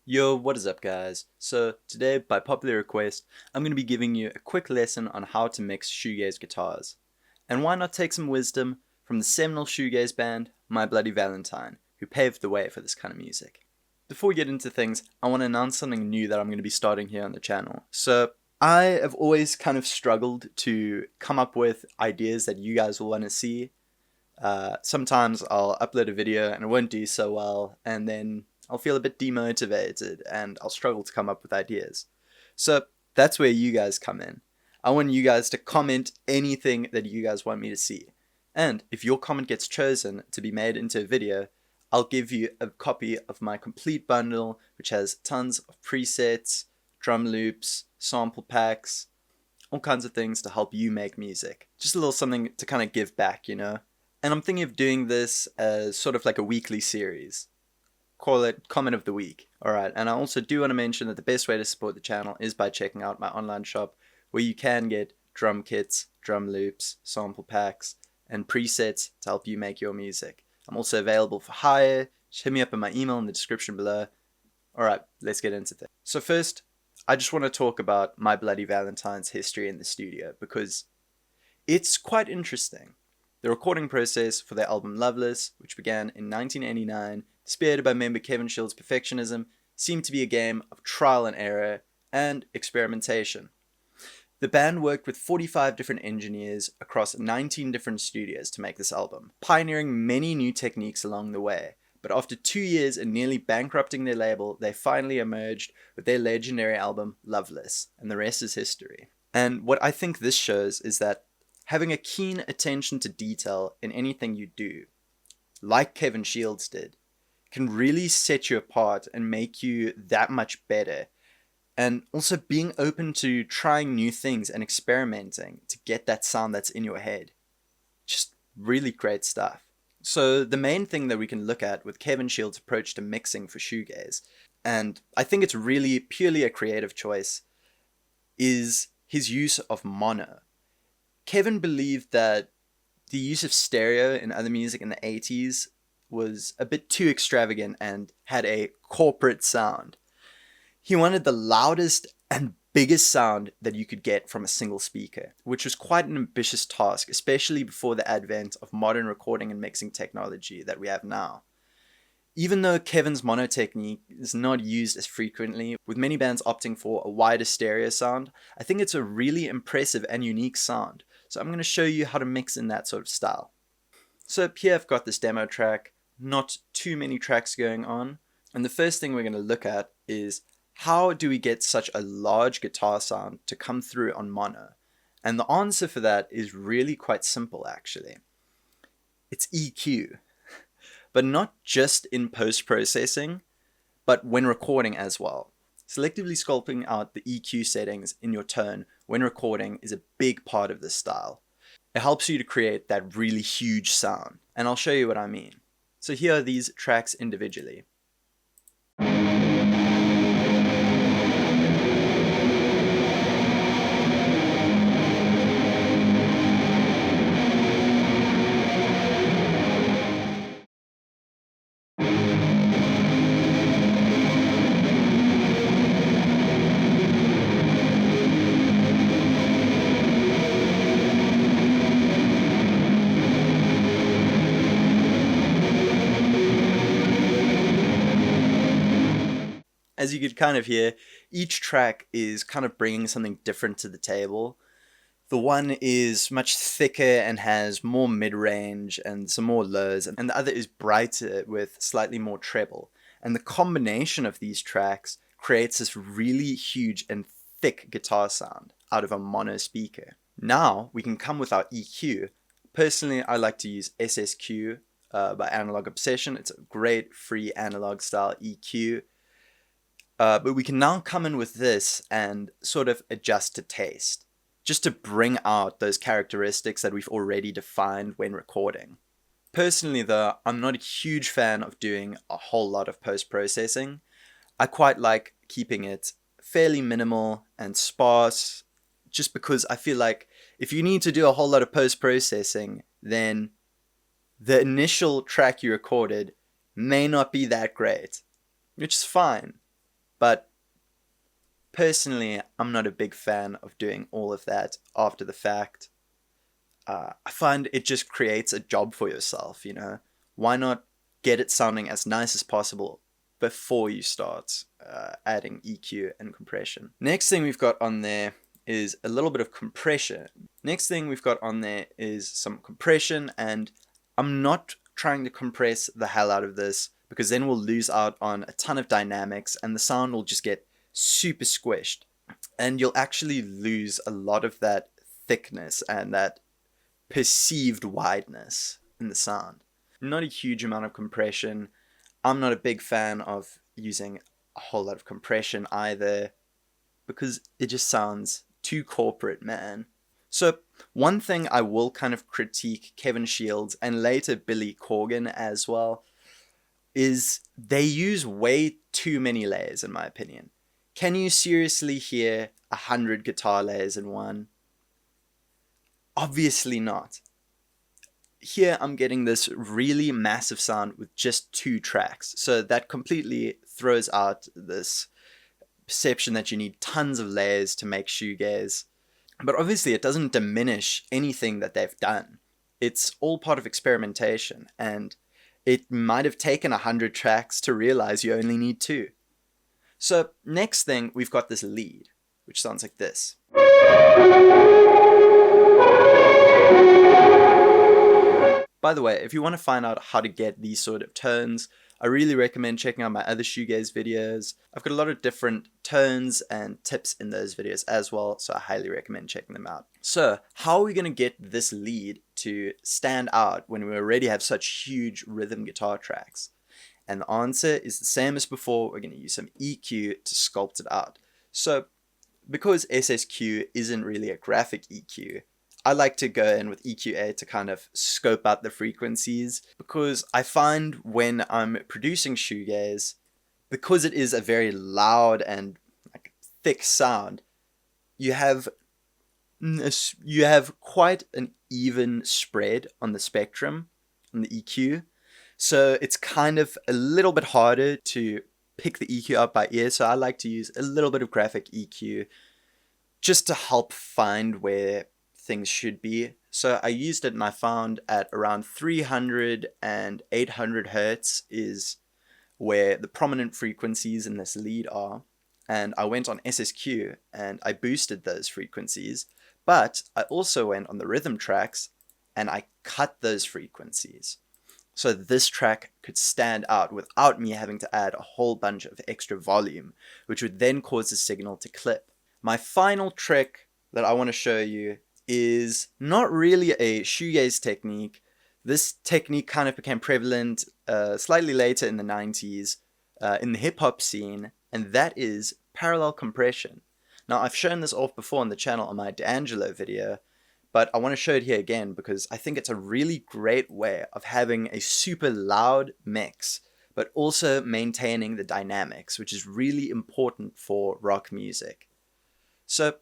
Yo, what is up guys? So today, by popular request, I'm going to be giving you a quick lesson on how to mix shoegaze guitars. And why not take some wisdom from the seminal shoegaze band, My Bloody Valentine, who paved the way for this kind of music. Before we get into things, I want to announce something new that I'm going to be starting here on the channel. So I have always kind of struggled to come up with ideas that you guys will want to see. Sometimes I'll upload a video and it won't do so well, and then I'll feel a bit demotivated and I'll struggle to come up with ideas. So that's where you guys come in. I want you guys to comment anything that you guys want me to see. And if your comment gets chosen to be made into a video, I'll give you a copy of my complete bundle, which has tons of presets, drum loops, sample packs, all kinds of things to help you make music. Just a little something to kind of give back, you know? And I'm thinking of doing this as sort of like a weekly series. Call it Comment of the Week. Alright, and I also do want to mention that the best way to support the channel is by checking out my online shop, where you can get drum kits, drum loops, sample packs, and presets to help you make your music. I'm also available for hire. Just hit me up in my email in the description below. Alright, let's get into things. So first, I just want to talk about My Bloody Valentine's history in the studio, because it's quite interesting. The recording process for their album Loveless, which began in 1989, spearheaded by member Kevin Shield's perfectionism, seemed to be a game of trial and error and experimentation. The band worked with 45 different engineers across 19 different studios to make this album, pioneering many new techniques along the way. But after 2 years and nearly bankrupting their label, they finally emerged with their legendary album Loveless, and the rest is history. And what I think this shows is that having a keen attention to detail in anything you do, like Kevin Shields did, can really set you apart and make you that much better. And also being open to trying new things and experimenting to get that sound that's in your head. Just really great stuff. So the main thing that we can look at with Kevin Shields' approach to mixing for shoegaze, and I think it's really purely a creative choice, is his use of mono. Kevin believed that the use of stereo in other music in the 80s was a bit too extravagant and had a corporate sound. He wanted the loudest and biggest sound that you could get from a single speaker, which was quite an ambitious task, especially before the advent of modern recording and mixing technology that we have now. Even though Kevin's mono technique is not used as frequently, with many bands opting for a wider stereo sound, I think it's a really impressive and unique sound. So I'm going to show you how to mix in that sort of style. So here I've got this demo track, not too many tracks going on. And the first thing we're going to look at is how do we get such a large guitar sound to come through on mono? And the answer for that is really quite simple actually. It's EQ. But not just in post-processing, but when recording as well. Selectively sculpting out the EQ settings in your tone when recording is a big part of this style. It helps you to create that really huge sound, and I'll show you what I mean. So here are these tracks individually. As you could kind of hear, each track is kind of bringing something different to the table. The one is much thicker and has more mid-range and some more lows, and the other is brighter with slightly more treble. And the combination of these tracks creates this really huge and thick guitar sound out of a mono speaker. Now we can come with our EQ. Personally, I like to use SSQ by Analog Obsession. It's a great free analog style EQ. But we can now come in with this and sort of adjust to taste, just to bring out those characteristics that we've already defined when recording. Personally though, I'm not a huge fan of doing a whole lot of post-processing. I quite like keeping it fairly minimal and sparse, just because I feel like if you need to do a whole lot of post-processing, then the initial track you recorded may not be that great, which is fine. But personally, I'm not a big fan of doing all of that after the fact. I find it just creates a job for yourself, you know? Why not get it sounding as nice as possible before you start adding EQ and compression? Next thing we've got on there is a little bit of compression. Next thing we've got on there is some compression, and I'm not trying to compress the hell out of this because then we'll lose out on a ton of dynamics and the sound will just get super squished, and you'll actually lose a lot of that thickness and that perceived wideness in the sound. Not a huge amount of compression. I'm not a big fan of using a whole lot of compression either because it just sounds too corporate, man. So one thing I will kind of critique Kevin Shields and later Billy Corgan as well is they use way too many layers in my opinion. Can you seriously hear 100 guitar layers in one? Obviously not. Here I'm getting this really massive sound with just 2 tracks. So that completely throws out this perception that you need tons of layers to make shoegaze. But obviously it doesn't diminish anything that they've done. It's all part of experimentation, and it might have taken 100 tracks to realize you only need 2. So next thing, we've got this lead, which sounds like this. By the way, if you want to find out how to get these sort of tones, I really recommend checking out my other shoegaze videos. I've got a lot of different tones and tips in those videos as well, so I highly recommend checking them out. So, how are we going to get this lead to stand out when we already have such huge rhythm guitar tracks? And the answer is the same as before. We're going to use some EQ to sculpt it out. So, because SSQ isn't really a graphic EQ, I like to go in with EQA to kind of scope out the frequencies, because I find when I'm producing shoegaze, because it is a very loud and like thick sound, you have quite an even spread on the spectrum on the EQ. So it's kind of a little bit harder to pick the EQ up by ear. So I like to use a little bit of graphic EQ just to help find where things should be. So I used it and I found at around 300 and 800 hertz is where the prominent frequencies in this lead are. And I went on SSQ and I boosted those frequencies, but I also went on the rhythm tracks and I cut those frequencies, so this track could stand out without me having to add a whole bunch of extra volume, which would then cause the signal to clip. My final trick that I want to show you is not really a shoegaze technique. This technique kind of became prevalent slightly later in the 90s in the hip-hop scene, and that is parallel compression. Now, I've shown this off before on the channel on my D'Angelo video, but I want to show it here again because I think it's a really great way of having a super loud mix, but also maintaining the dynamics, which is really important for rock music. So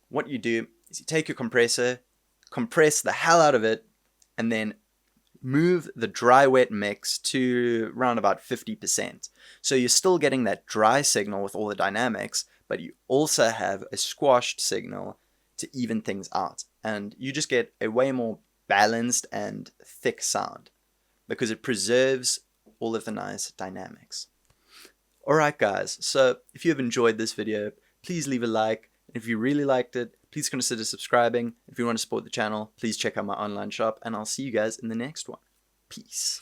what you do is you take your compressor, compress the hell out of it, and then move the dry wet mix to around about 50%. So you're still getting that dry signal with all the dynamics, but you also have a squashed signal to even things out. And you just get a way more balanced and thick sound because it preserves all of the nice dynamics. Alright guys, so if you have enjoyed this video, please leave a like. And if you really liked it, please consider subscribing. If you want to support the channel, please check out my online shop, and I'll see you guys in the next one. Peace.